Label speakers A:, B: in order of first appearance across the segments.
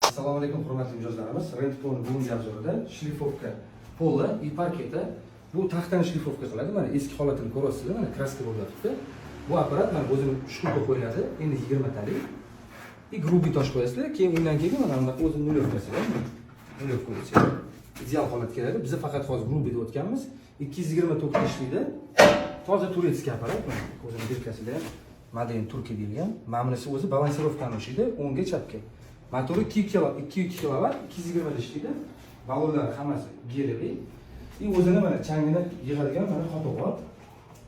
A: Assalomu alaykum hurmatli mijozlarimiz. Rentpol bugungi obzorida shlifovka pola и parketa. Bu taxtani shlifovka qiladi. Mana eski holatini ko'rasizlar, mana kraska bo'lyapti. Bu apparat mana o'zini shkura qo'yiladi. Endi 20 talik. И грубый tosh qo'yasizlar. Keyin undan keyin mana bunaqa o'zini nulovkasiga, nulovka qo'yasiz. Ideal holatga keladi. Biz faqat hozir грубый deb o'tganmiz. 220 tok ishlaydi. Toza turetskiy apparat. Mana o'zini birkasida ham Made Turkiya deyilgan. Ma'nisi o'zi balansirovkani ishlaydi, o'ngga chapga. Motori 2 kilovat, 220 da ishlaydi. Balonlar hammasi geliy. И o'zini mana changini yig'adigan mana qopi bor.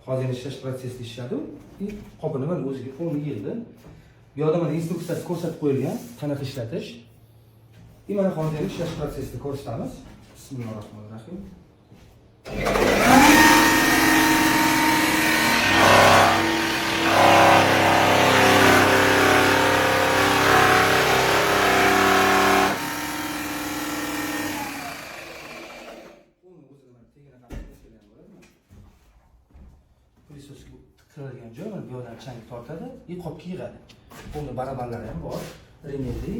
A: Hozir ishlash protsessida ishladi. И qopini mana o'ziga o'rni yig'di. Bu yerda mana instruksiyasi ko'rsatib qo'yilgan, qanaqa ishlatish. И mana hozir ishlash protsessini ko'rsatamiz. Bismillahirrohmanirrohim. Plisosga tiqiladigan joy mana bu yerdan chang tortadi, и qopga yig'adi. Bunda barabarlari ham bor, remeli.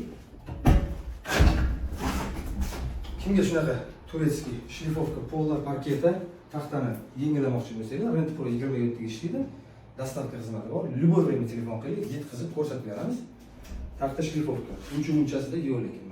A: Kimga shunaqa turetskiy shlifovka, pola, parketa, taxtani yangilamoqchi bo'lsangiz, Rentpol 27 ga ishlaydi. Dostavka xizmati bor. Любой время telefon qiling, yetkazib ko'rsatib beramiz. Taxta shlifovka, uncha-munchasida yo'q lekin.